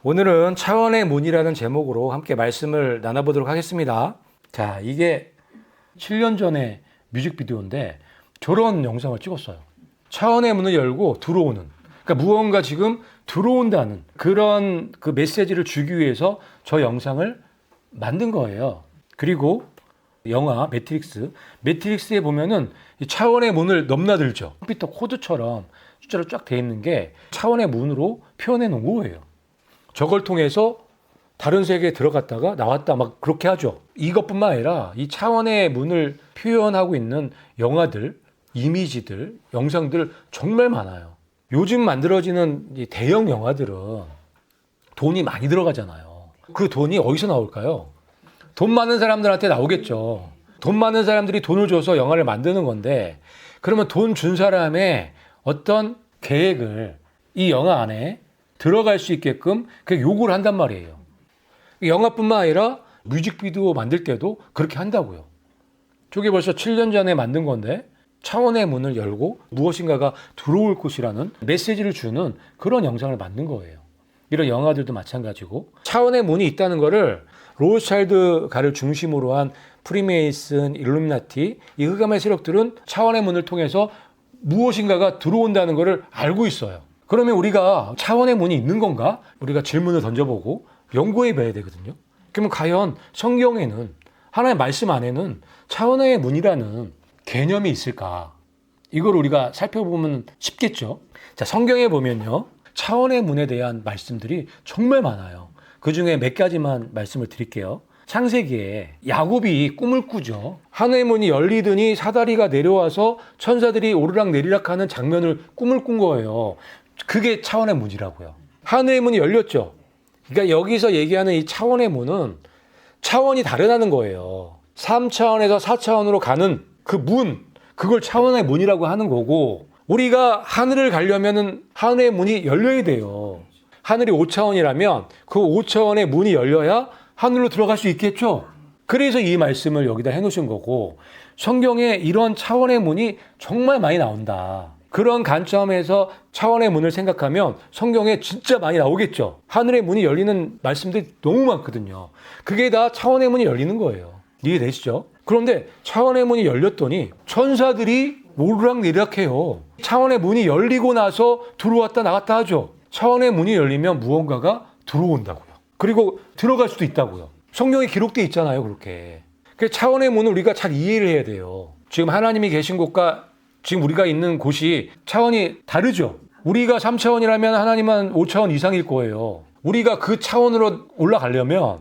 오늘은 차원의 문이라는 제목으로 함께 말씀을 나눠보도록 하겠습니다. 자, 이게 7년 전에 뮤직비디오인데 저런 영상을 찍었어요. 차원의 문을 열고 들어오는, 그러니까 무언가 지금 들어온다는 그런 그 메시지를 주기 위해서 저 영상을 만든 거예요. 그리고 영화 매트릭스에 보면은 이 차원의 문을 넘나들죠. 컴퓨터 코드처럼 숫자로 쫙 돼 있는 게 차원의 문으로 표현해 놓은 거예요. 저걸 통해서 다른 세계에 들어갔다가 나왔다 막 그렇게 하죠. 이것뿐만 아니라 이 차원의 문을 표현하고 있는 영화들, 이미지들, 영상들 정말 많아요. 요즘 만들어지는 이 대형 영화들은 돈이 많이 들어가잖아요. 그 돈이 어디서 나올까요? 돈 많은 사람들한테 나오겠죠. 돈 많은 사람들이 돈을 줘서 영화를 만드는 건데, 그러면 돈 준 사람의 어떤 계획을 이 영화 안에 들어갈 수 있게끔 그 요구를 한단 말이에요. 영화뿐만 아니라 뮤직비디오 만들 때도 그렇게 한다고요. 저게 벌써 7년 전에 만든 건데 차원의 문을 열고 무엇인가가 들어올 곳이라는 메시지를 주는 그런 영상을 만든 거예요. 이런 영화들도 마찬가지고, 차원의 문이 있다는 거를 로스차일드가를 중심으로 한 프리메이슨, 일루미나티, 이 흑암의 세력들은 차원의 문을 통해서 무엇인가가 들어온다는 것을 알고 있어요. 그러면 우리가 차원의 문이 있는 건가? 우리가 질문을 던져보고 연구해 봐야 되거든요. 그러면 과연 성경에는, 하나님의 말씀 안에는 차원의 문이라는 개념이 있을까? 이걸 우리가 살펴보면 쉽겠죠. 자, 성경에 보면요, 차원의 문에 대한 말씀들이 정말 많아요. 그 중에 몇 가지만 말씀을 드릴게요. 창세기에 야곱이 꿈을 꾸죠. 하늘의 문이 열리더니 사다리가 내려와서 천사들이 오르락 내리락 하는 장면을 꿈을 꾼 거예요. 그게 차원의 문이라고요. 하늘의 문이 열렸죠. 그러니까 여기서 얘기하는 이 차원의 문은 차원이 다르다는 거예요. 3차원에서 4차원으로 가는 그 문, 그걸 차원의 문이라고 하는 거고, 우리가 하늘을 가려면은 하늘의 문이 열려야 돼요. 하늘이 5차원이라면 그 5차원의 문이 열려야 하늘로 들어갈 수 있겠죠. 그래서 이 말씀을 여기다 해놓으신 거고, 성경에 이런 차원의 문이 정말 많이 나온다. 그런 관점에서 차원의 문을 생각하면 성경에 진짜 많이 나오겠죠. 하늘의 문이 열리는 말씀들이 너무 많거든요. 그게 다 차원의 문이 열리는 거예요. 이해되시죠? 그런데 차원의 문이 열렸더니 천사들이 오르락내리락해요. 차원의 문이 열리고 나서 들어왔다 나갔다 하죠. 차원의 문이 열리면 무언가가 들어온다고요. 그리고 들어갈 수도 있다고요. 성경에 기록되어 있잖아요, 그렇게. 그 차원의 문을 우리가 잘 이해를 해야 돼요. 지금 하나님이 계신 곳과 지금 우리가 있는 곳이 차원이 다르죠. 우리가 3차원이라면 하나님은 5차원 이상일 거예요. 우리가 그 차원으로 올라가려면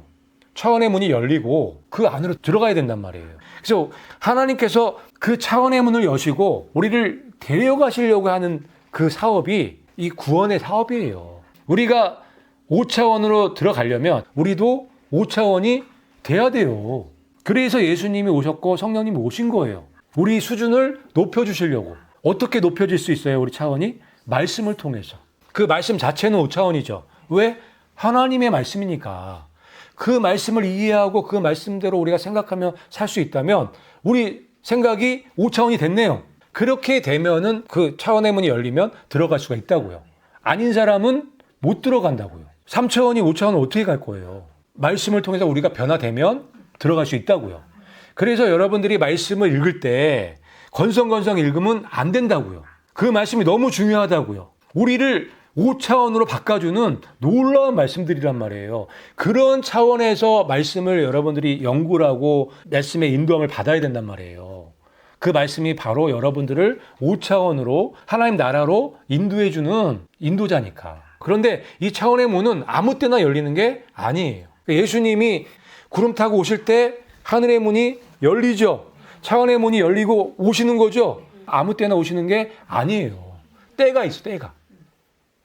차원의 문이 열리고 그 안으로 들어가야 된단 말이에요. 그래서 하나님께서 그 차원의 문을 여시고 우리를 데려가시려고 하는 그 사업이 이 구원의 사업이에요. 우리가 5차원으로 들어가려면 우리도 5차원이 돼야 돼요. 그래서 예수님이 오셨고 성령님이 오신 거예요. 우리 수준을 높여주시려고. 어떻게 높여질 수 있어요, 우리 차원이? 말씀을 통해서. 그 말씀 자체는 5차원이죠. 왜? 하나님의 말씀이니까. 그 말씀을 이해하고 그 말씀대로 우리가 생각하며 살 수 있다면 우리 생각이 5차원이 됐네요. 그렇게 되면은 그 차원의 문이 열리면 들어갈 수가 있다고요. 아닌 사람은 못 들어간다고요. 3차원이 5차원은 어떻게 갈 거예요? 말씀을 통해서 우리가 변화되면 들어갈 수 있다고요. 그래서 여러분들이 말씀을 읽을 때 건성건성 읽으면 안 된다고요. 그 말씀이 너무 중요하다고요. 우리를 5차원으로 바꿔주는 놀라운 말씀들이란 말이에요. 그런 차원에서 말씀을 여러분들이 연구를 하고 말씀의 인도함을 받아야 된단 말이에요. 그 말씀이 바로 여러분들을 5차원으로 하나님 나라로 인도해주는 인도자니까. 그런데 이 차원의 문은 아무 때나 열리는 게 아니에요. 예수님이 구름 타고 오실 때 하늘의 문이 열리죠. 차원의 문이 열리고 오시는 거죠. 아무 때나 오시는 게 아니에요. 때가 있어, 때가.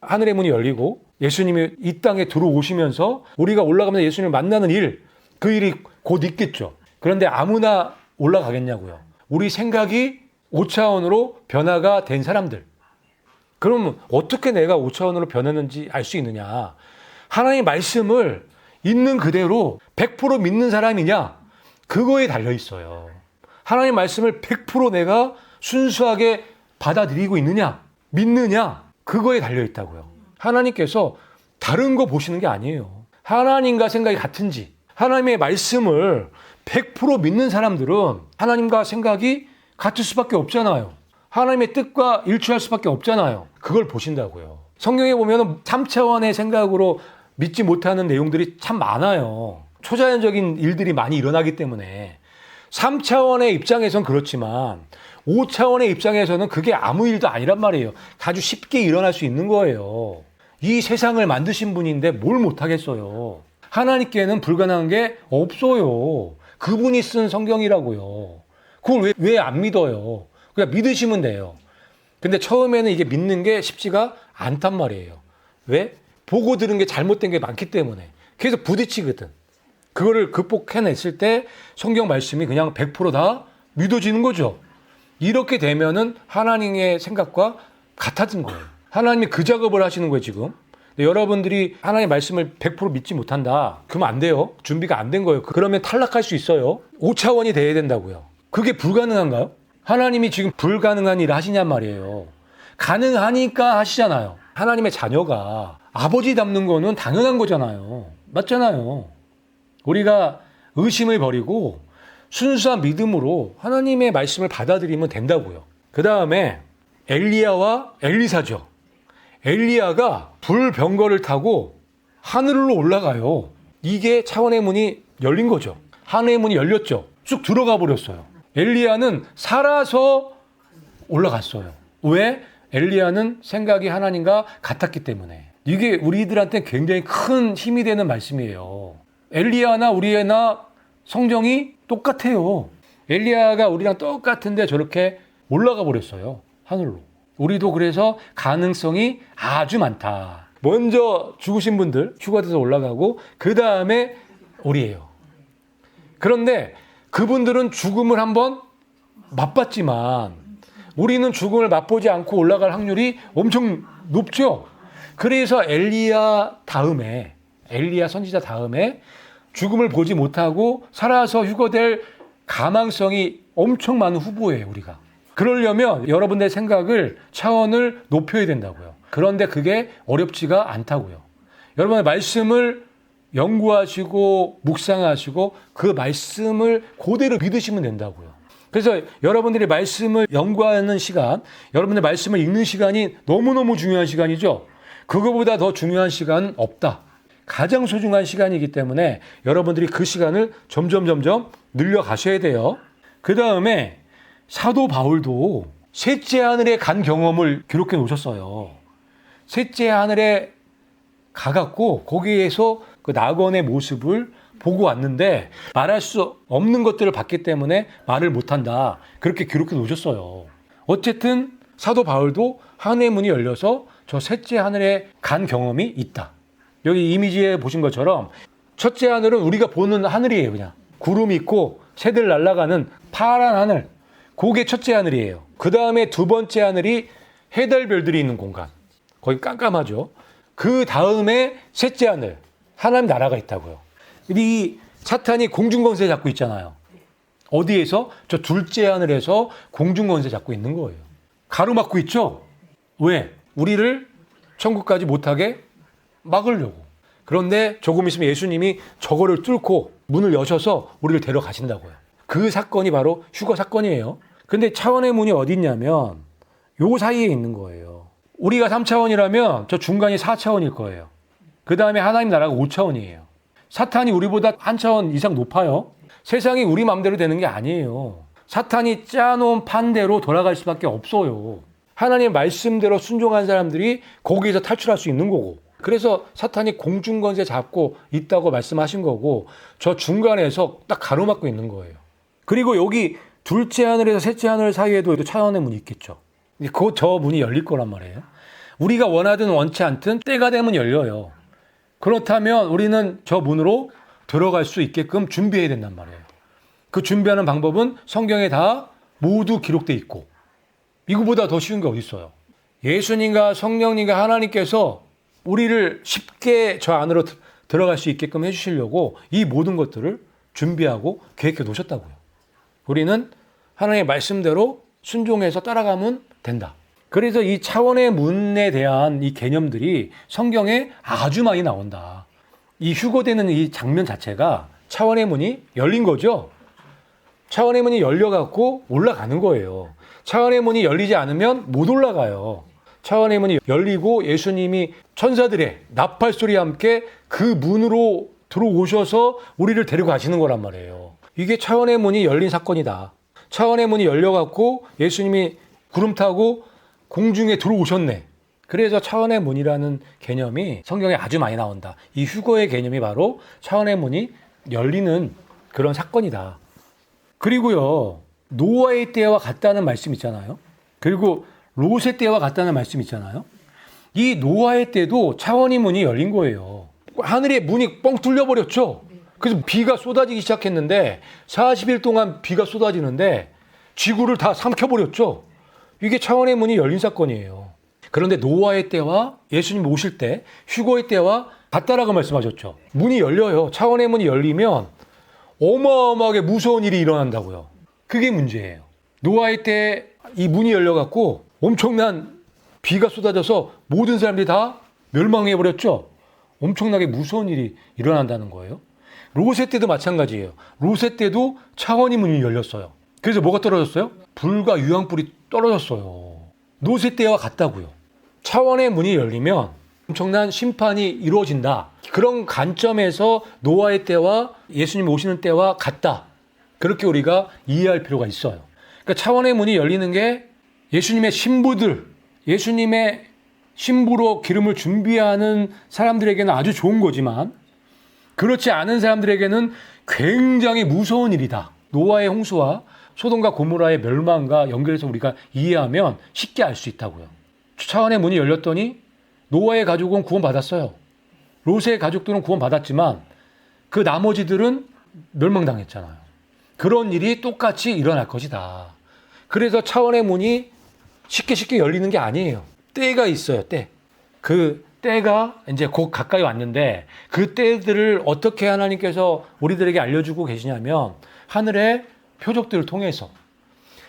하늘의 문이 열리고 예수님이 이 땅에 들어오시면서 우리가 올라가면서 예수님을 만나는 일, 그 일이 곧 있겠죠. 그런데 아무나 올라가겠냐고요. 우리 생각이 5차원으로 변화가 된 사람들. 그러면 어떻게 내가 5차원으로 변했는지 알 수 있느냐. 하나님의 말씀을 있는 그대로 100% 믿는 사람이냐. 그거에 달려 있어요. 하나님의 말씀을 100% 내가 순수하게 받아들이고 있느냐, 믿느냐, 그거에 달려 있다고요. 하나님께서 다른 거 보시는 게 아니에요. 하나님과 생각이 같은지, 하나님의 말씀을 100% 믿는 사람들은 하나님과 생각이 같을 수밖에 없잖아요. 하나님의 뜻과 일치할 수밖에 없잖아요. 그걸 보신다고요. 성경에 보면 3차원의 생각으로 믿지 못하는 내용들이 참 많아요. 초자연적인 일들이 많이 일어나기 때문에 3차원의 입장에선 그렇지만 5차원의 입장에서는 그게 아무 일도 아니란 말이에요. 아주 쉽게 일어날 수 있는 거예요. 이 세상을 만드신 분인데 뭘 못하겠어요. 하나님께는 불가능한 게 없어요. 그분이 쓴 성경이라고요. 그걸 왜 안 믿어요? 그냥 믿으시면 돼요. 근데 처음에는 이게 믿는 게 쉽지가 않단 말이에요. 왜? 보고 들은 게 잘못된 게 많기 때문에. 계속 부딪히거든. 그거를 극복해냈을 때 성경 말씀이 그냥 100%다 믿어지는 거죠. 이렇게 되면은 하나님의 생각과 같아진 거예요. 하나님이 그 작업을 하시는 거예요, 지금. 근데 여러분들이 하나님의 말씀을 100% 믿지 못한다. 그러면 안 돼요. 준비가 안 된 거예요. 그러면 탈락할 수 있어요. 5차원이 돼야 된다고요. 그게 불가능한가요? 하나님이 지금 불가능한 일을 하시냔 말이에요. 가능하니까 하시잖아요. 하나님의 자녀가 아버지 닮는 거는 당연한 거잖아요. 맞잖아요. 우리가 의심을 버리고 순수한 믿음으로 하나님의 말씀을 받아들이면 된다고요. 그 다음에 엘리야와 엘리사죠. 엘리야가 불병거를 타고 하늘로 올라가요. 이게 차원의 문이 열린 거죠. 하늘의 문이 열렸죠. 쑥 들어가 버렸어요. 엘리야는 살아서 올라갔어요. 왜? 엘리야는 생각이 하나님과 같았기 때문에. 이게 우리들한테 굉장히 큰 힘이 되는 말씀이에요. 엘리야나 우리나 성정이 똑같아요. 엘리야가 우리랑 똑같은데 저렇게 올라가 버렸어요. 하늘로. 우리도 그래서 가능성이 아주 많다. 먼저 죽으신 분들 휴가돼서 올라가고 그 다음에 우리예요. 그런데 그분들은 죽음을 한번 맛봤지만 우리는 죽음을 맛보지 않고 올라갈 확률이 엄청 높죠. 그래서 엘리야 선지자 다음에 죽음을 보지 못하고 살아서 휴거될 가망성이 엄청 많은 후보예요, 우리가. 그러려면 여러분들의 생각을 차원을 높여야 된다고요. 그런데 그게 어렵지가 않다고요. 여러분의 말씀을 연구하시고 묵상하시고 그 말씀을 그대로 믿으시면 된다고요. 그래서 여러분들이 말씀을 연구하는 시간, 여러분들 말씀을 읽는 시간이 너무너무 중요한 시간이죠. 그거보다 더 중요한 시간은 없다. 가장 소중한 시간이기 때문에 여러분들이 그 시간을 점점 늘려가셔야 돼요. 그 다음에 사도 바울도 셋째 하늘에 간 경험을 기록해 놓으셨어요. 셋째 하늘에 가갖고 거기에서 그 낙원의 모습을 보고 왔는데 말할 수 없는 것들을 봤기 때문에 말을 못한다. 그렇게 기록해 놓으셨어요. 어쨌든 사도 바울도 하늘의 문이 열려서 저 셋째 하늘에 간 경험이 있다. 여기 이미지에 보신 것처럼 첫째 하늘은 우리가 보는 하늘이에요. 그냥 구름이 있고 새들 날아가는 파란 하늘. 그게 첫째 하늘이에요. 그 다음에 두 번째 하늘이 해달별들이 있는 공간. 거기 깜깜하죠. 그 다음에 셋째 하늘. 하나님 나라가 있다고요. 이 사탄이 공중권세 잡고 있잖아요. 어디에서? 저 둘째 하늘에서 공중권세 잡고 있는 거예요. 가로막고 있죠? 왜? 우리를 천국까지 못하게 막으려고. 그런데 조금 있으면 예수님이 저거를 뚫고 문을 여셔서 우리를 데려가신다고요. 그 사건이 바로 휴거 사건이에요. 근데 차원의 문이 어디 있냐면 요 사이에 있는 거예요. 우리가 3차원이라면 저 중간이 4차원일 거예요. 그 다음에 하나님 나라가 5차원이에요. 사탄이 우리보다 한 차원 이상 높아요. 세상이 우리 마음대로 되는 게 아니에요. 사탄이 짜놓은 판대로 돌아갈 수밖에 없어요. 하나님의 말씀대로 순종한 사람들이 거기에서 탈출할 수 있는 거고. 그래서 사탄이 공중권세 잡고 있다고 말씀하신 거고 저 중간에서 딱 가로막고 있는 거예요. 그리고 여기 둘째 하늘에서 셋째 하늘 사이에도 차원의 문이 있겠죠. 곧 저 문이 열릴 거란 말이에요. 우리가 원하든 원치 않든 때가 되면 열려요. 그렇다면 우리는 저 문으로 들어갈 수 있게끔 준비해야 된단 말이에요. 그 준비하는 방법은 성경에 다 모두 기록되어 있고 이거보다 더 쉬운 게 어디 있어요. 예수님과 성령님과 하나님께서 우리를 쉽게 저 안으로 들어갈 수 있게끔 해주시려고 이 모든 것들을 준비하고 계획해 놓으셨다고요. 우리는 하나님의 말씀대로 순종해서 따라가면 된다. 그래서 이 차원의 문에 대한 이 개념들이 성경에 아주 많이 나온다. 이 휴거되는 이 장면 자체가 차원의 문이 열린 거죠. 차원의 문이 열려갖고 올라가는 거예요. 차원의 문이 열리지 않으면 못 올라가요. 차원의 문이 열리고 예수님이 천사들의 나팔 소리와 함께 그 문으로 들어오셔서 우리를 데리고 가시는 거란 말이에요. 이게 차원의 문이 열린 사건이다. 차원의 문이 열려갖고 예수님이 구름 타고 공중에 들어오셨네. 그래서 차원의 문이라는 개념이 성경에 아주 많이 나온다. 이 휴거의 개념이 바로 차원의 문이 열리는 그런 사건이다. 그리고요, 노아의 때와 같다는 말씀 있잖아요. 그리고 롯의 때와 같다는 말씀 있잖아요. 이 노아의 때도 차원의 문이 열린 거예요. 하늘의 문이 뻥 뚫려버렸죠. 그래서 비가 쏟아지기 시작했는데 40일 동안 비가 쏟아지는데 지구를 다 삼켜버렸죠. 이게 차원의 문이 열린 사건이에요. 그런데 노아의 때와 예수님 오실 때, 휴거의 때와 같다라고 말씀하셨죠. 문이 열려요. 차원의 문이 열리면 어마어마하게 무서운 일이 일어난다고요. 그게 문제예요. 노아의 때 이 문이 열려갖고 엄청난 비가 쏟아져서 모든 사람들이 다 멸망해버렸죠. 엄청나게 무서운 일이 일어난다는 거예요. 롯의 때도 마찬가지예요. 롯의 때도 차원의 문이 열렸어요. 그래서 뭐가 떨어졌어요? 불과 유황불이 떨어졌어요. 롯의 때와 같다고요. 차원의 문이 열리면 엄청난 심판이 이루어진다. 그런 관점에서 노아의 때와 예수님 오시는 때와 같다. 그렇게 우리가 이해할 필요가 있어요. 그러니까 차원의 문이 열리는 게 예수님의 신부들, 예수님의 신부로 기름을 준비하는 사람들에게는 아주 좋은 거지만 그렇지 않은 사람들에게는 굉장히 무서운 일이다. 노아의 홍수와 소돔과 고모라의 멸망과 연결해서 우리가 이해하면 쉽게 알 수 있다고요. 차원의 문이 열렸더니 노아의 가족은 구원받았어요. 롯의 가족들은 구원받았지만 그 나머지들은 멸망당했잖아요. 그런 일이 똑같이 일어날 것이다. 그래서 차원의 문이 쉽게 열리는 게 아니에요. 때가 있어요, 때. 그 때가 이제 곧 가까이 왔는데 그 때들을 어떻게 하나님께서 우리들에게 알려주고 계시냐면 하늘의 표적들을 통해서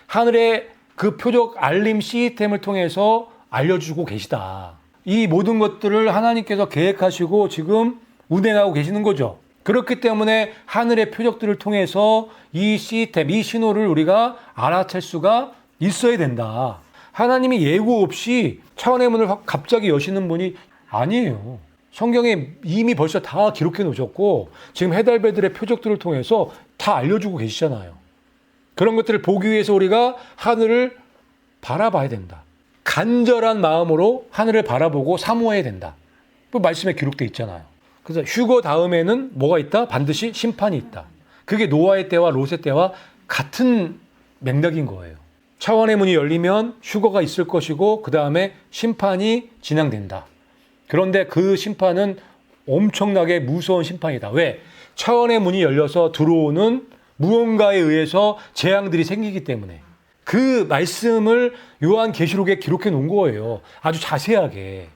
하늘의 그 표적 알림 시스템을 통해서 알려주고 계시다. 이 모든 것들을 하나님께서 계획하시고 지금 운행하고 계시는 거죠. 그렇기 때문에 하늘의 표적들을 통해서 이 시스템, 이 신호를 우리가 알아챌 수가 있어야 된다. 하나님이 예고 없이 차원의 문을 갑자기 여시는 분이 아니에요. 성경에 이미 벌써 다 기록해 놓으셨고 지금 해달배들의 표적들을 통해서 다 알려주고 계시잖아요. 그런 것들을 보기 위해서 우리가 하늘을 바라봐야 된다. 간절한 마음으로 하늘을 바라보고 사모해야 된다. 그 말씀에 기록되어 있잖아요. 그래서 휴거 다음에는 뭐가 있다? 반드시 심판이 있다. 그게 노아의 때와 롯의 때와 같은 맥락인 거예요. 차원의 문이 열리면 휴거가 있을 것이고 그 다음에 심판이 진행된다. 그런데 그 심판은 엄청나게 무서운 심판이다. 왜? 차원의 문이 열려서 들어오는 무언가에 의해서 재앙들이 생기기 때문에 그 말씀을 요한계시록에 기록해 놓은 거예요. 아주 자세하게.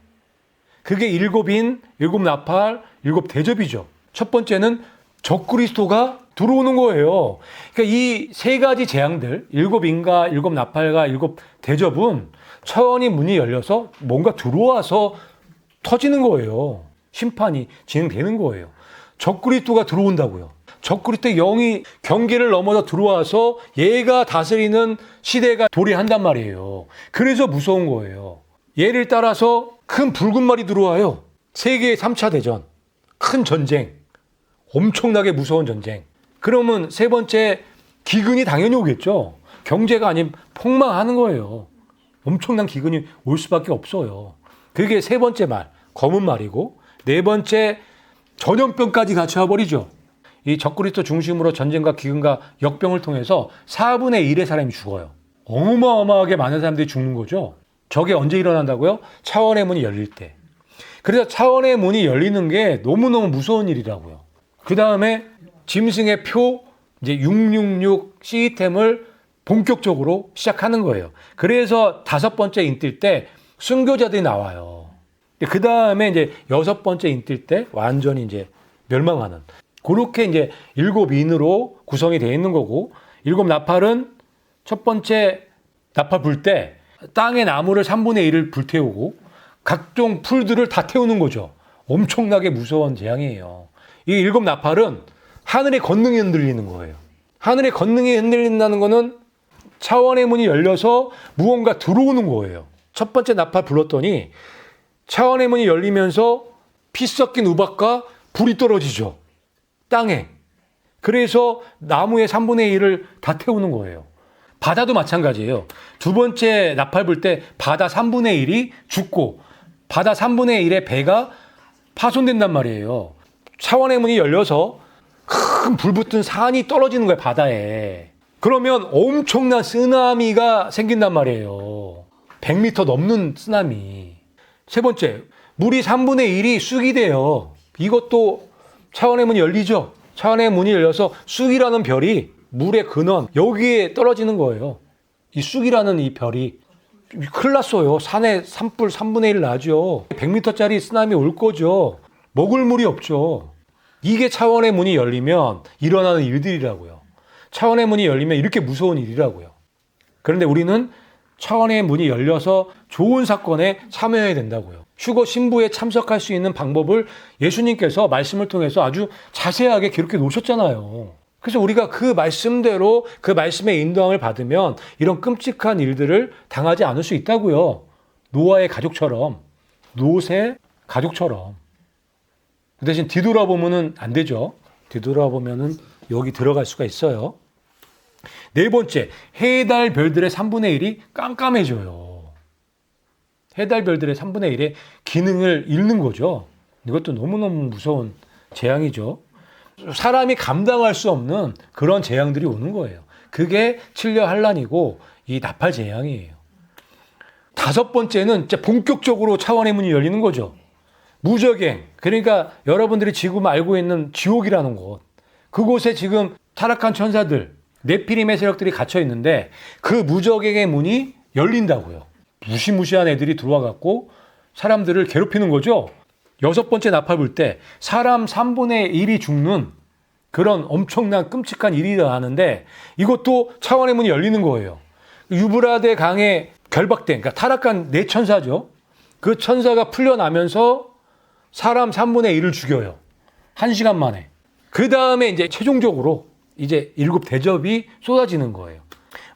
그게 일곱인, 일곱 나팔, 일곱 대접이죠. 첫 번째는 적그리스도가 들어오는 거예요. 그러니까 이 세 가지 재앙들, 일곱 인과 일곱 나팔과 일곱 대접은 차원의 문이 열려서 뭔가 들어와서 터지는 거예요. 심판이 진행되는 거예요. 적그리스도가 들어온다고요. 적그리스도의 영이 경계를 넘어서 들어와서 얘가 다스리는 시대가 도래한단 말이에요. 그래서 무서운 거예요. 얘를 따라서 큰 붉은 말이 들어와요. 세계의 3차 대전, 큰 전쟁, 엄청나게 무서운 전쟁. 그러면 세 번째 기근이 당연히 오겠죠. 경제가 아닌 폭망하는 거예요. 엄청난 기근이 올 수밖에 없어요. 그게 세 번째 말, 검은 말이고 네 번째 전염병까지 같이 와버리죠. 이 적그리스도 중심으로 전쟁과 기근과 역병을 통해서 4분의 1의 사람이 죽어요. 어마어마하게 많은 사람들이 죽는 거죠. 저게 언제 일어난다고요? 차원의 문이 열릴 때. 그래서 차원의 문이 열리는 게 너무너무 무서운 일이라고요. 그 다음에 짐승의 표 이제 666 시스템을 본격적으로 시작하는 거예요. 그래서 다섯 번째 인뜰 때 순교자들이 나와요. 그 다음에 이제 여섯 번째 인뜰 때 완전히 이제 멸망하는. 그렇게 이제 일곱 인으로 구성이 되어 있는 거고, 일곱 나팔은 첫 번째 나팔 불 때 땅의 나무를 3분의 1을 불태우고 각종 풀들을 다 태우는 거죠. 엄청나게 무서운 재앙이에요. 이 7 나팔은 하늘의 권능이 흔들리는 거예요. 하늘의 권능이 흔들린다는 거는 차원의 문이 열려서 무언가 들어오는 거예요. 첫 번째 나팔 불었더니 차원의 문이 열리면서 피 섞인 우박과 불이 떨어지죠. 땅에. 그래서 나무의 3분의 1을 다 태우는 거예요. 바다도 마찬가지예요. 두 번째 나팔 불 때 바다 3분의 1이 죽고 바다 3분의 1의 배가 파손된단 말이에요. 차원의 문이 열려서 큰 불붙은 산이 떨어지는 거예요, 바다에. 그러면 엄청난 쓰나미가 생긴단 말이에요. 100m 넘는 쓰나미. 세 번째, 물이 3분의 1이 쑥이 돼요. 이것도 차원의 문이 열리죠. 차원의 문이 열려서 쑥이라는 별이 물의 근원, 여기에 떨어지는 거예요. 이 쑥이라는 이 별이 큰일 났어요. 산에 산불 3분의 1 나죠. 100m짜리 쓰나미 올 거죠. 먹을 물이 없죠. 이게 차원의 문이 열리면 일어나는 일들이라고요. 차원의 문이 열리면 이렇게 무서운 일이라고요. 그런데 우리는 차원의 문이 열려서 좋은 사건에 참여해야 된다고요. 휴거 신부에 참석할 수 있는 방법을 예수님께서 말씀을 통해서 아주 자세하게 기록해 놓으셨잖아요. 그래서 우리가 그 말씀대로 그 말씀의 인도함을 받으면 이런 끔찍한 일들을 당하지 않을 수 있다고요. 노아의 가족처럼, 롯의 가족처럼. 그 대신 뒤돌아보면은 안 되죠. 뒤돌아보면은 여기 들어갈 수가 있어요. 네 번째, 해, 달, 별들의 3분의 1이 깜깜해져요. 해, 달, 별들의 3분의 1의 기능을 잃는 거죠. 이것도 너무너무 무서운 재앙이죠. 사람이 감당할 수 없는 그런 재앙들이 오는 거예요. 그게 칠려 환란이고 이 나팔 재앙이에요. 다섯 번째는 진짜 본격적으로 차원의 문이 열리는 거죠. 무적행, 그러니까 여러분들이 지금 알고 있는 지옥이라는 곳, 그곳에 지금 타락한 천사들, 네피림의 세력들이 갇혀 있는데 그 무적행의 문이 열린다고요. 무시무시한 애들이 들어와 갖고 사람들을 괴롭히는 거죠. 여섯 번째 나팔 불 때 사람 3분의 1이 죽는 그런 엄청난 끔찍한 일이 일어나는데 이것도 차원의 문이 열리는 거예요. 유브라데 강에 결박된, 그러니까 타락한 네 천사죠. 그 천사가 풀려나면서 사람 3분의 1을 죽여요. 1시간 만에. 그 다음에 이제 최종적으로 이제 7 대접이 쏟아지는 거예요.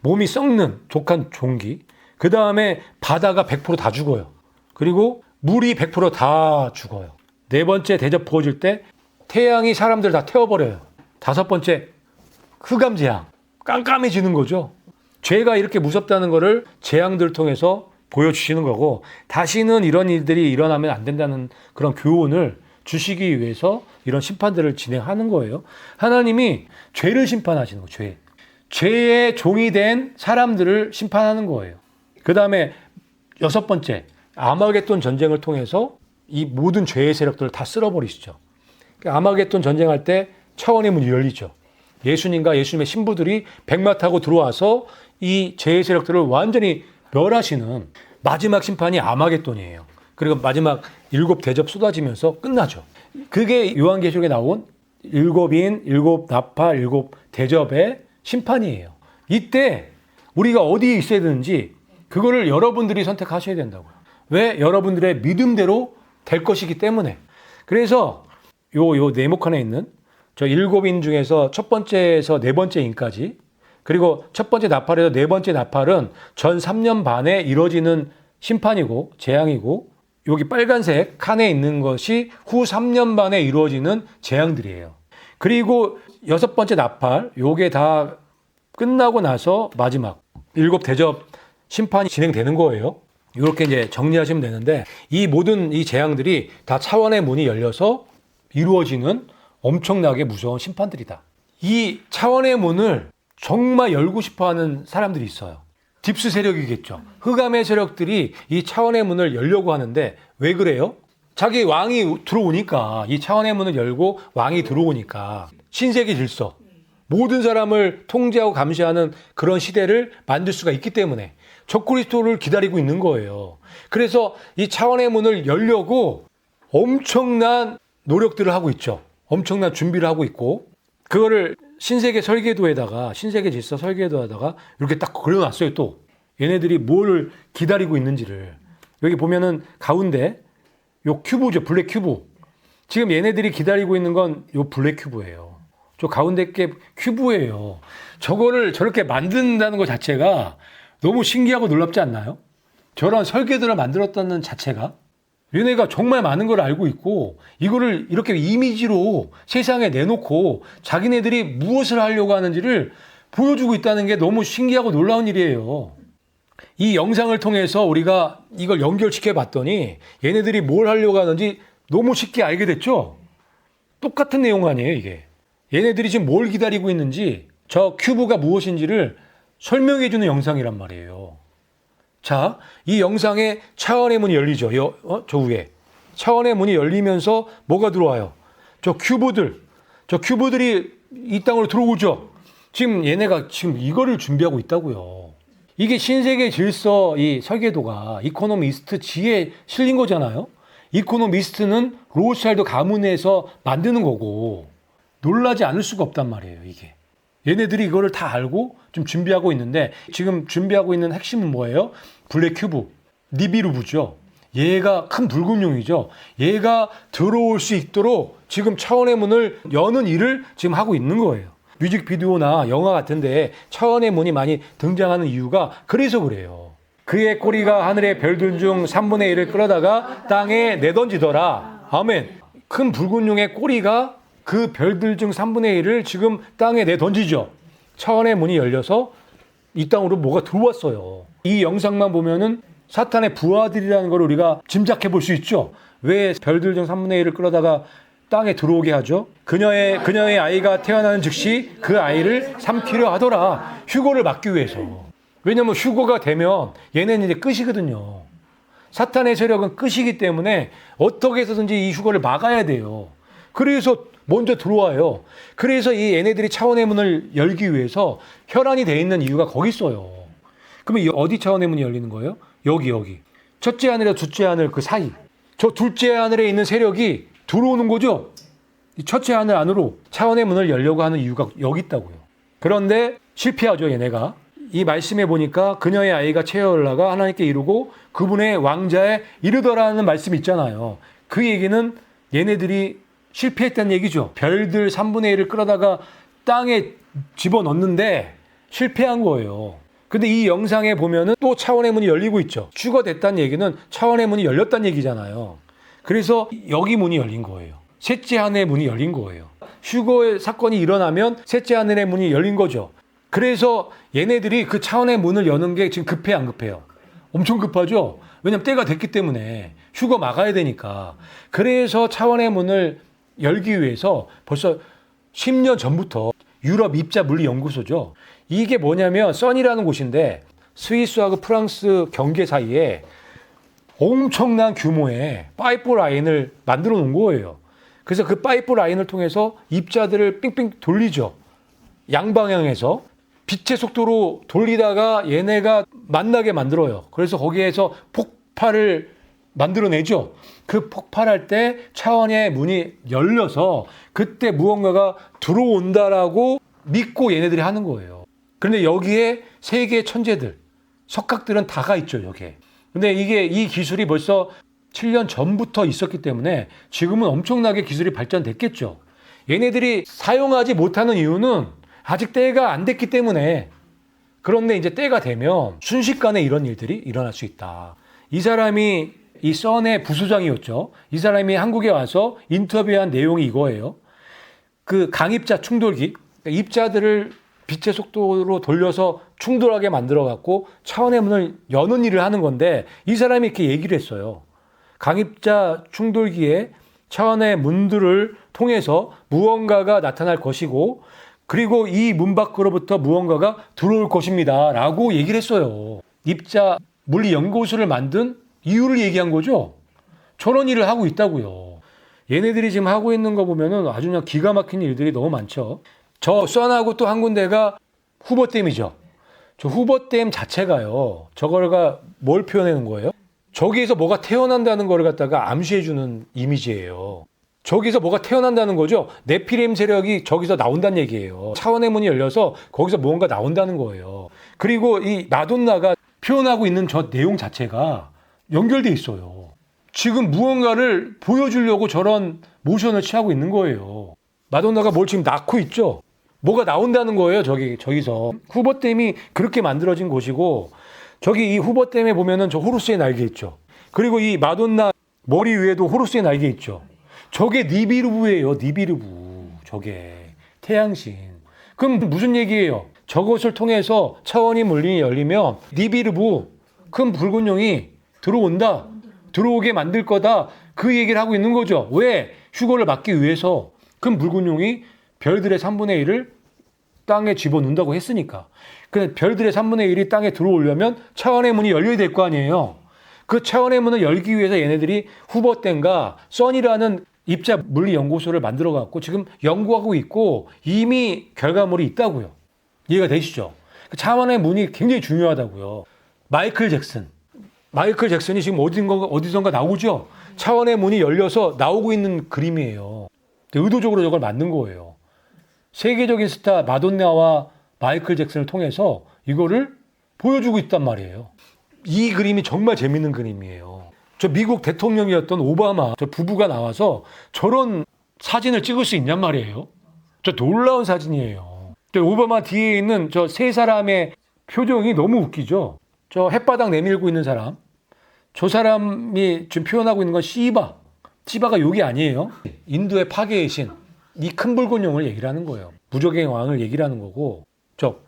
몸이 썩는 족한 종기. 그 다음에 바다가 100% 다 죽어요. 그리고 물이 100% 다 죽어요. 네 번째 대접 부어질 때 태양이 사람들 다 태워버려요. 다섯 번째 흑암재앙. 깜깜해지는 거죠. 죄가 이렇게 무섭다는 거를 재앙들을 통해서 보여주시는 거고 다시는 이런 일들이 일어나면 안 된다는 그런 교훈을 주시기 위해서 이런 심판들을 진행하는 거예요. 하나님이 죄를 심판하시는 거예요. 죄의 종이 된 사람들을 심판하는 거예요. 그 다음에 여섯 번째 아마겟돈 전쟁을 통해서 이 모든 죄의 세력들을 다 쓸어버리시죠. 아마겟돈 전쟁할 때 차원의 문이 열리죠. 예수님과 예수님의 신부들이 백마 타고 들어와서 이 죄의 세력들을 완전히 멸하시는 마지막 심판이 아마겟돈이에요. 그리고 마지막 7 대접 쏟아지면서 끝나죠. 그게 요한계시록에 나온 7인, 7 나팔, 7 대접의 심판이에요. 이때 우리가 어디에 있어야 되는지 그거를 여러분들이 선택하셔야 된다고요. 왜? 여러분들의 믿음대로 될 것이기 때문에. 그래서 요 네모칸에 있는 저 7인 중에서 첫 번째에서 네 번째 인까지 그리고 첫 번째 나팔에서 네 번째 나팔은 전 3년 반에 이루어지는 심판이고 재앙이고 여기 빨간색 칸에 있는 것이 후 3년 반에 이루어지는 재앙들이에요. 그리고 여섯 번째 나팔 요게 다 끝나고 나서 마지막 7 대접 심판이 진행되는 거예요. 이렇게 이제 정리하시면 되는데 이 모든 이 재앙들이 다 차원의 문이 열려서 이루어지는 엄청나게 무서운 심판들이다. 이 차원의 문을 정말 열고 싶어하는 사람들이 있어요. 딥스 세력이겠죠. 흑암의 세력들이 이 차원의 문을 열려고 하는데 왜 그래요? 자기 왕이 들어오니까 이 차원의 문을 열고 왕이 들어오니까 신세계 질서 모든 사람을 통제하고 감시하는 그런 시대를 만들 수가 있기 때문에 적그리스도를 기다리고 있는 거예요. 그래서 이 차원의 문을 열려고 엄청난 노력들을 하고 있죠. 엄청난 준비를 하고 있고 그거를 신세계 설계도에다가 신세계 질서 설계도에다가 이렇게 딱 그려놨어요. 또 얘네들이 뭘 기다리고 있는지를. 여기 보면은 가운데 요 큐브죠. 블랙 큐브. 지금 얘네들이 기다리고 있는 건 요 블랙 큐브예요. 저 가운데 게 큐브예요. 저거를 저렇게 만든다는 것 자체가 너무 신기하고 놀랍지 않나요? 저런 설계들을 만들었다는 자체가. 얘네가 정말 많은 걸 알고 있고 이거를 이렇게 이미지로 세상에 내놓고 자기네들이 무엇을 하려고 하는지를 보여주고 있다는 게 너무 신기하고 놀라운 일이에요. 이 영상을 통해서 우리가 이걸 연결시켜 봤더니 얘네들이 뭘 하려고 하는지 너무 쉽게 알게 됐죠? 똑같은 내용 아니에요, 이게. 얘네들이 지금 뭘 기다리고 있는지 저 큐브가 무엇인지를 설명해 주는 영상이란 말이에요. 자, 이 영상에 차원의 문이 열리죠. 저 위에. 차원의 문이 열리면서 뭐가 들어와요? 저 큐브들이 이 땅으로 들어오죠. 지금 얘네가 지금 이거를 준비하고 있다고요. 이게 신세계 질서 이 설계도가 이코노미스트 지에 실린 거잖아요. 이코노미스트는 로스차일드 가문에서 만드는 거고 놀라지 않을 수가 없단 말이에요, 이게. 얘네들이 이거를 다 알고 좀 준비하고 있는데 지금 준비하고 있는 핵심은 뭐예요? 블랙 큐브, 니비루브죠. 얘가 큰 붉은 용이죠. 얘가 들어올 수 있도록 지금 차원의 문을 여는 일을 지금 하고 있는 거예요. 뮤직비디오나 영화 같은데 차원의 문이 많이 등장하는 이유가 그래서 그래요. 그의 꼬리가 하늘의 별들 중 3분의 1을 끌어다가 땅에 내던지더라. 아멘. 큰 붉은 용의 꼬리가 그 별들 중 3분의 1을 지금 땅에 내던지죠. 차원의 문이 열려서 이 땅으로 뭐가 들어왔어요. 이 영상만 보면은 사탄의 부하들이라는 걸 우리가 짐작해 볼 수 있죠. 왜 별들 중 3분의 1을 끌어다가 땅에 들어오게 하죠? 그녀의 아이가 태어나는 즉시 그 아이를 삼키려 하더라. 휴거를 막기 위해서. 왜냐면 휴거가 되면 얘네는 이제 끝이거든요. 사탄의 세력은 끝이기 때문에 어떻게 해서든지 이 휴거를 막아야 돼요. 그래서 먼저 들어와요. 그래서 이 얘네들이 차원의 문을 열기 위해서 혈안이 돼 있는 이유가 거기 있어요. 그러면 어디 차원의 문이 열리는 거예요? 여기. 첫째 하늘과 둘째 하늘 그 사이. 저 둘째 하늘에 있는 세력이 들어오는 거죠. 이 첫째 하늘 안으로 차원의 문을 열려고 하는 이유가 여기 있다고요. 그런데 실패하죠, 얘네가. 이 말씀에 보니까 그녀의 아이가 채에 올라가 하나님께 이르고 그분의 왕자에 이르더라는 말씀이 있잖아요. 그 얘기는 얘네들이 실패했다는 얘기죠. 별들 3분의 1을 끌어다가 땅에 집어넣는데 실패한 거예요. 근데 이 영상에 보면은 또 차원의 문이 열리고 있죠. 휴거됐다는 얘기는 차원의 문이 열렸다는 얘기잖아요. 그래서 여기 문이 열린 거예요. 셋째 하늘의 문이 열린 거예요. 휴거의 사건이 일어나면 셋째 하늘의 문이 열린 거죠. 그래서 얘네들이 그 차원의 문을 여는 게 지금 급해요, 안 급해요? 엄청 급하죠? 왜냐면 때가 됐기 때문에 휴거 막아야 되니까. 그래서 차원의 문을 열기 위해서 벌써 10년 전부터 유럽 입자 물리 연구소죠. 이게 뭐냐면 써니라는 곳인데 스위스하고 프랑스 경계 사이에 엄청난 규모의 파이프 라인을 만들어 놓은 거예요. 그래서 그 파이프 라인을 통해서 입자들을 삥삥 돌리죠. 양방향에서 빛의 속도로 돌리다가 얘네가 만나게 만들어요. 그래서 거기에서 폭발을 만들어내죠. 그 폭발할 때 차원의 문이 열려서 그때 무언가가 들어온다라고 믿고 얘네들이 하는 거예요. 그런데 여기에 세계의 천재들, 석학들은 다가 있죠, 여기에. 근데 이 기술이 벌써 7년 전부터 있었기 때문에 지금은 엄청나게 기술이 발전됐겠죠. 얘네들이 사용하지 못하는 이유는 아직 때가 안 됐기 때문에. 그런데 이제 때가 되면 순식간에 이런 일들이 일어날 수 있다. 이 사람이 이 선의 부수장이었죠. 이 사람이 한국에 와서 인터뷰한 내용이 이거예요. 그 강입자 충돌기, 그러니까 입자들을 빛의 속도로 돌려서 충돌하게 만들어갖고 차원의 문을 여는 일을 하는 건데 이 사람이 이렇게 얘기를 했어요. 강입자 충돌기에 차원의 문들을 통해서 무언가가 나타날 것이고 그리고 이 문 밖으로부터 무언가가 들어올 것입니다. 라고 얘기를 했어요. 입자 물리 연구소를 만든 이유를 얘기한 거죠. 저런 일을 하고 있다고요. 얘네들이 지금 하고 있는 거 보면은 아주 그냥 기가 막힌 일들이 너무 많죠. 저 선하고 또 한 군데가 후버댐이죠. 저 후버댐 자체가요. 저거가 뭘 표현하는 거예요? 저기에서 뭐가 태어난다는 걸 갖다가 암시해주는 이미지예요. 저기서 뭐가 태어난다는 거죠. 네피림 세력이 저기서 나온다는 얘기예요. 차원의 문이 열려서 거기서 무언가 나온다는 거예요. 그리고 이 마돈나가 표현하고 있는 저 내용 자체가 연결돼 있어요. 지금 무언가를 보여주려고 저런 모션을 취하고 있는 거예요. 마돈나가 뭘 지금 낳고 있죠? 뭐가 나온다는 거예요, 저기서. 후보댐이 그렇게 만들어진 곳이고, 저기 이 후보댐에 보면은 저 호루스의 날개 있죠. 그리고 이 마돈나 머리 위에도 호루스의 날개 있죠. 저게 니비르부예요, 니비르부. 저게 태양신. 그럼 무슨 얘기예요? 저것을 통해서 차원이 물린이 열리면 니비르부, 큰 붉은 용이 들어온다. 들어오게 만들 거다. 그 얘기를 하고 있는 거죠. 왜? 휴거를 막기 위해서 큰 붉은 용이 별들의 3분의 1을 땅에 집어넣는다고 했으니까. 근데 별들의 3분의 1이 땅에 들어오려면 차원의 문이 열려야 될 거 아니에요. 그 차원의 문을 열기 위해서 얘네들이 후버댐과 써니라는 입자 물리 연구소를 만들어 갖고 지금 연구하고 있고 이미 결과물이 있다고요. 이해가 되시죠? 그 차원의 문이 굉장히 중요하다고요. 마이클 잭슨이 지금 어디선가 나오죠? 차원의 문이 열려서 나오고 있는 그림이에요. 의도적으로 저걸 만든 거예요. 세계적인 스타 마돈나와 마이클 잭슨을 통해서 이거를 보여주고 있단 말이에요. 이 그림이 정말 재밌는 그림이에요. 저 미국 대통령이었던 오바마 저 부부가 나와서 저런 사진을 찍을 수 있냔 말이에요. 저 놀라운 사진이에요. 저 오바마 뒤에 있는 저 세 사람의 표정이 너무 웃기죠. 저 햇바닥 내밀고 있는 사람. 저 사람이 지금 표현하고 있는 건 시바가 욕이 아니에요. 인도의 파괴의 신. 이 큰 붉은 용을 얘기를 하는 거예요. 무적의 왕을 얘기를 하는 거고. 저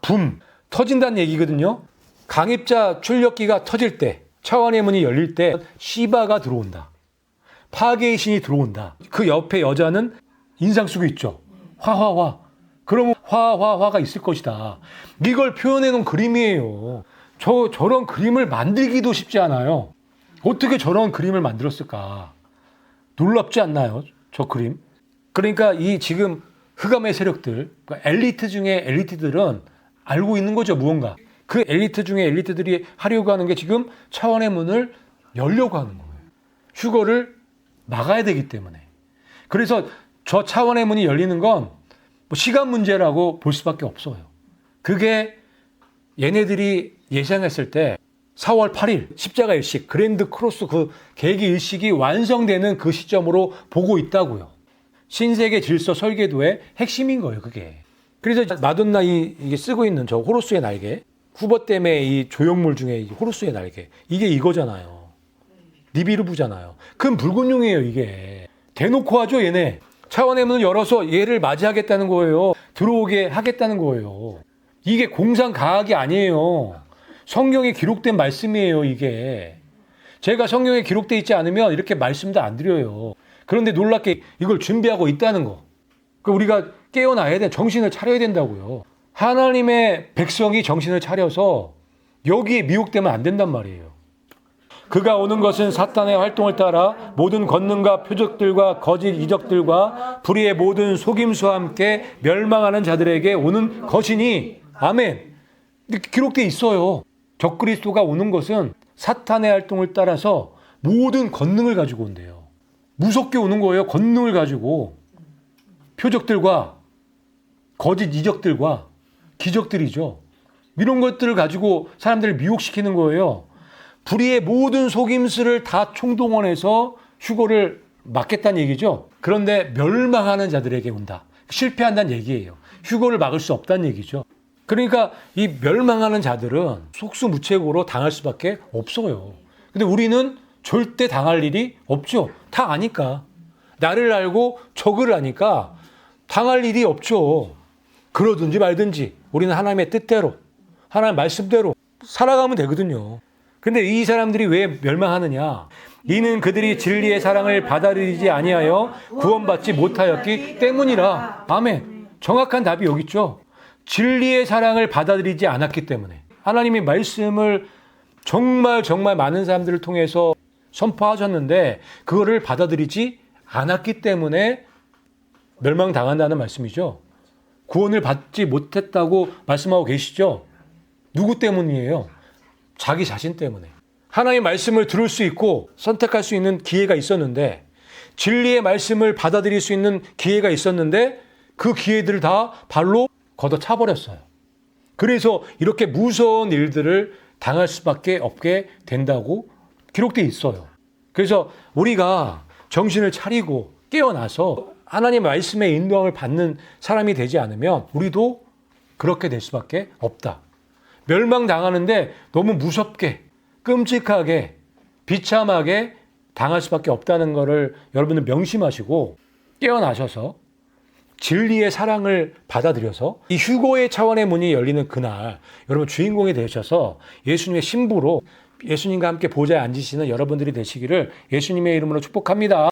터진다는 얘기거든요. 강입자 출력기가 터질 때, 차원의 문이 열릴 때 시바가 들어온다. 파괴의 신이 들어온다. 그 옆에 여자는 인상 쓰고 있죠. 화화화. 그러면 화화화가 있을 것이다. 이걸 표현해 놓은 그림이에요. 저런 그림을 만들기도 쉽지 않아요. 어떻게 저런 그림을 만들었을까? 놀랍지 않나요? 저 그림. 그러니까 이 지금 흑암의 세력들, 그러니까 엘리트 중에 엘리트들은 알고 있는 거죠, 무언가. 그 엘리트 중에 엘리트들이 하려고 하는 게 지금 차원의 문을 열려고 하는 거예요. 휴거를 막아야 되기 때문에. 그래서 저 차원의 문이 열리는 건 뭐 시간 문제라고 볼 수밖에 없어요. 그게 얘네들이 예상했을 때 4월 8일 십자가 일식, 그랜드 크로스 그 계기 일식이 완성되는 그 시점으로 보고 있다고요. 신세계 질서 설계도의 핵심인 거예요, 그게. 그래서 마돈나 이게 쓰고 있는 저 호루스의 날개, 후버댐의 이 조형물 중에 호루스의 날개, 이게 이거잖아요. 니비르부잖아요. 큰 붉은 용이에요, 이게. 대놓고 하죠, 얘네. 차원의 문을 열어서 얘를 맞이하겠다는 거예요. 들어오게 하겠다는 거예요. 이게 공상과학이 아니에요. 성경에 기록된 말씀이에요, 이게. 제가 성경에 기록되어 있지 않으면 이렇게 말씀도 안 드려요. 그런데 놀랍게 이걸 준비하고 있다는 거. 우리가 깨어나야 돼. 정신을 차려야 된다고요. 하나님의 백성이 정신을 차려서 여기에 미혹되면 안 된단 말이에요. 그가 오는 것은 사탄의 활동을 따라 모든 권능과 표적들과 거짓 이적들과 불의의 모든 속임수와 함께 멸망하는 자들에게 오는 것이니 아멘. 이렇게 기록되어 있어요. 적그리스도가 오는 것은 사탄의 활동을 따라서 모든 권능을 가지고 온대요. 무섭게 오는 거예요. 권능을 가지고. 표적들과 거짓 이적들과 기적들이죠. 이런 것들을 가지고 사람들을 미혹시키는 거예요. 불의의 모든 속임수를 다 총동원해서 휴거를 막겠다는 얘기죠. 그런데 멸망하는 자들에게 온다. 실패한다는 얘기예요. 휴거를 막을 수 없다는 얘기죠. 그러니까 이 멸망하는 자들은 속수무책으로 당할 수밖에 없어요. 근데 우리는 절대 당할 일이 없죠. 다 아니까. 나를 알고 적을 아니까 당할 일이 없죠. 그러든지 말든지 우리는 하나님의 뜻대로, 하나님의 말씀대로 살아가면 되거든요. 근데 이 사람들이 왜 멸망하느냐? 이는 그들이 진리의 사랑을 받아들이지 아니하여 구원받지 못하였기 때문이라. 아멘. 정확한 답이 여기 있죠. 진리의 사랑을 받아들이지 않았기 때문에. 하나님의 말씀을 정말 많은 사람들을 통해서 선포하셨는데 그거를 받아들이지 않았기 때문에 멸망당한다는 말씀이죠. 구원을 받지 못했다고 말씀하고 계시죠. 누구 때문이에요? 자기 자신 때문에. 하나님의 말씀을 들을 수 있고 선택할 수 있는 기회가 있었는데, 진리의 말씀을 받아들일 수 있는 기회가 있었는데 그 기회들을 다 발로 걷어차버렸어요. 그래서 이렇게 무서운 일들을 당할 수밖에 없게 된다고 기록되어 있어요. 그래서 우리가 정신을 차리고 깨어나서 하나님 말씀의 인도함을 받는 사람이 되지 않으면 우리도 그렇게 될 수밖에 없다. 멸망당하는데 너무 무섭게, 끔찍하게, 비참하게 당할 수밖에 없다는 것을 여러분들 명심하시고 깨어나셔서 진리의 사랑을 받아들여서 이 휴거의 차원의 문이 열리는 그날 여러분 주인공이 되셔서 예수님의 신부로 예수님과 함께 보좌에 앉으시는 여러분들이 되시기를 예수님의 이름으로 축복합니다.